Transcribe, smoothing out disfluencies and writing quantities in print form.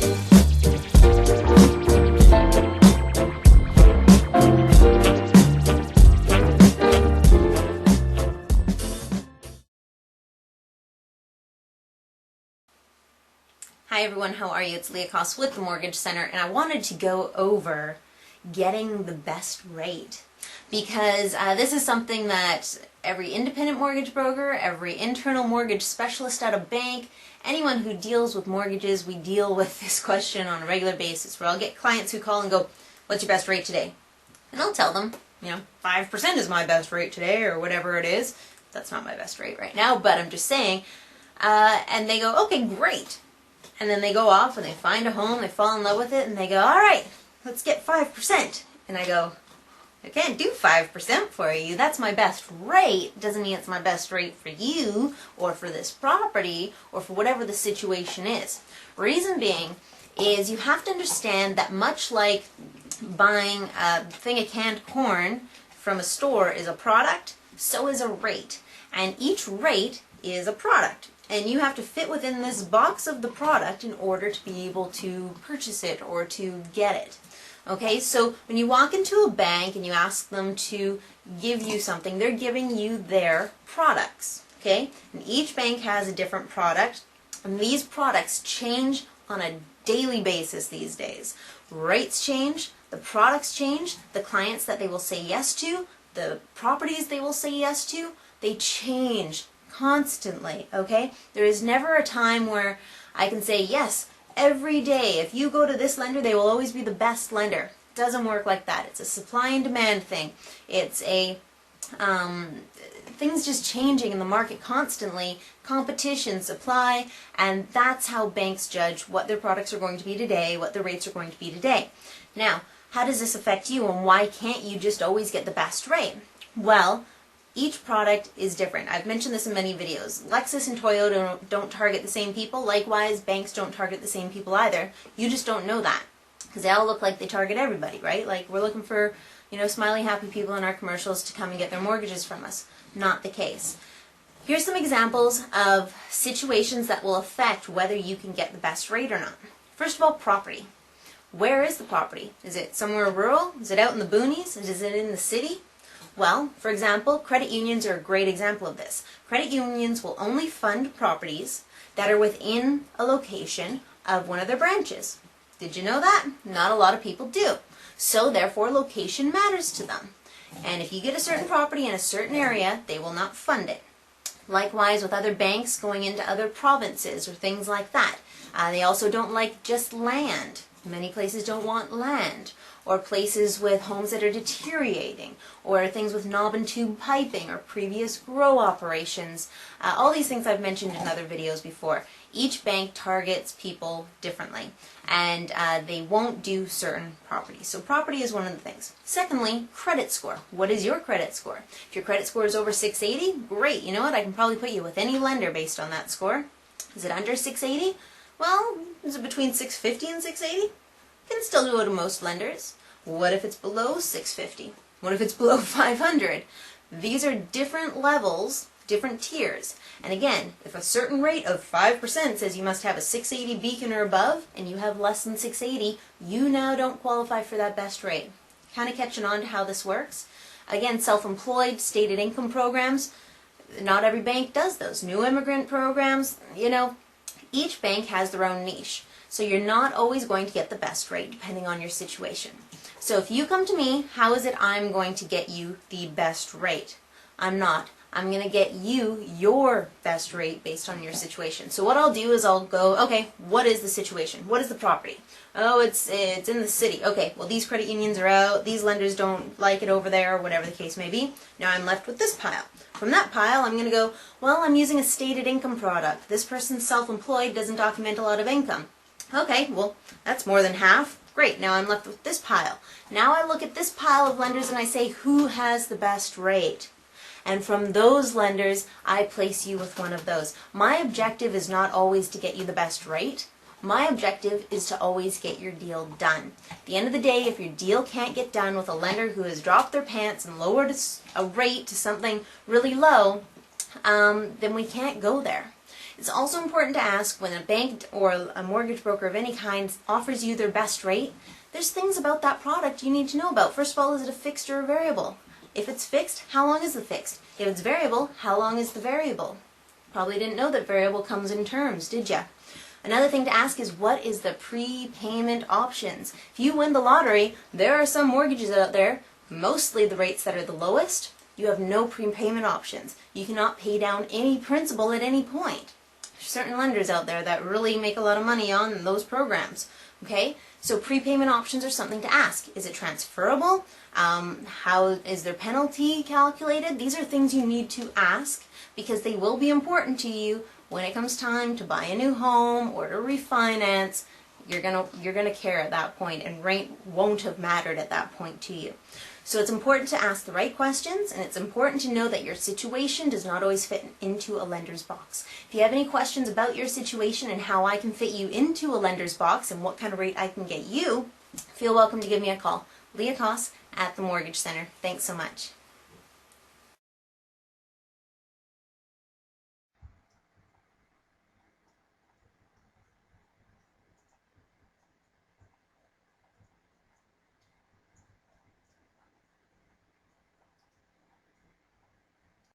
Hi everyone, how are you? It's Leah Koss with the Mortgage Center, and I wanted to go over getting the best rate because this is something that every independent mortgage broker, every internal mortgage specialist at a bank, anyone who deals with mortgages, we deal with this question on a regular basis where I'll get clients who call and go, what's your best rate today? And I'll tell them, 5% is my best rate today or whatever it is. That's not my best rate right now, but I'm just saying. And they go, okay, great. And then they go off and they find a home, they fall in love with it, and they go, all right, let's get 5%. And I go, I can't do 5% for you. That's my best rate. Doesn't mean it's my best rate for you or for this property or for whatever the situation is. Reason being is you have to understand that much like buying a thing of canned corn from a store is a product, so is a rate. And each rate is a product. And you have to fit within this box of the product in order to be able to purchase it or to get it. Okay, so when you walk into a bank and you ask them to give you something, they're giving you their products. Okay, and each bank has a different product, and these products change on a daily basis these days. Rates change, the products change, the clients that they will say yes to, the properties they will say yes to, they change constantly, okay? There is never a time where I can say, yes, every day, if you go to this lender, they will always be the best lender. It doesn't work like that. It's a supply and demand thing. It's a, things just changing in the market constantly, competition, supply, and that's how banks judge what their products are going to be today, what their rates are going to be today. Now, how does this affect you, and why can't you just always get the best rate? Well, each product is different. I've mentioned this in many videos. Lexus and Toyota don't target the same people. Likewise, banks don't target the same people either. You just don't know that because they all look like they target everybody, right? Like we're looking for, smiley, happy people in our commercials to come and get their mortgages from us. Not the case. Here's some examples of situations that will affect whether you can get the best rate or not. First of all, property. Where is the property? Is it somewhere rural? Is it out in the boonies? Is it in the city? Well, for example, credit unions are a great example of this. Credit unions will only fund properties that are within a location of one of their branches. Did you know that? Not a lot of people do. So therefore, location matters to them. And if you get a certain property in a certain area, they will not fund it. Likewise with other banks going into other provinces or things like that. They also don't like just land. Many places don't want land, or places with homes that are deteriorating, or things with knob and tube piping, or previous grow operations. All these things I've mentioned in other videos before. Each bank targets people differently, and they won't do certain properties. So property is one of the things. Secondly, credit score. What is your credit score? If your credit score is over 680, great. You know what? I can probably put you with any lender based on that score. Is it under 680? Well, is it between 650 and 680? You can still go to most lenders. What if it's below 650? What if it's below 500? These are different levels, different tiers. And again, if a certain rate of 5% says you must have a 680 beacon or above, and you have less than 680, you now don't qualify for that best rate. Kind of catching on to how this works? Again, self-employed, stated income programs, not every bank does those. New immigrant programs, each bank has their own niche. So you're not always going to get the best rate depending on your situation. So if you come to me, how is it I'm going to get you the best rate? I'm not. I'm going to get you your best rate based on your situation. So what I'll do is I'll go, okay, what is the situation? What is the property? Oh, it's in the city. Okay, well these credit unions are out, these lenders don't like it over there, or whatever the case may be. Now I'm left with this pile. From that pile, I'm going to go, well, I'm using a stated income product. This person's self-employed, doesn't document a lot of income. Okay, well, that's more than half. Great, now I'm left with this pile. Now I look at this pile of lenders and I say, who has the best rate? And from those lenders, I place you with one of those. My objective is not always to get you the best rate. My objective is to always get your deal done. At the end of the day, if your deal can't get done with a lender who has dropped their pants and lowered a rate to something really low, then we can't go there. It's also important to ask when a bank or a mortgage broker of any kind offers you their best rate, there's things about that product you need to know about. First of all, is it a fixed or a variable? If it's fixed, how long is the fixed? If it's variable, how long is the variable? Probably didn't know that variable comes in terms, did ya? Another thing to ask is, what is the prepayment options? If you win the lottery, there are some mortgages out there, mostly the rates that are the lowest, you have no prepayment options. You cannot pay down any principal at any point. There's certain lenders out there that really make a lot of money on those programs. Okay, so prepayment options are something to ask. Is it transferable? How is their penalty calculated? These are things you need to ask because they will be important to you when it comes time to buy a new home or to refinance. You're gonna care at that point, and rate won't have mattered at that point to you. So it's important to ask the right questions, and it's important to know that your situation does not always fit into a lender's box. If you have any questions about your situation and how I can fit you into a lender's box and what kind of rate I can get you, feel welcome to give me a call. Leah Koss at the Mortgage Center. Thanks so much.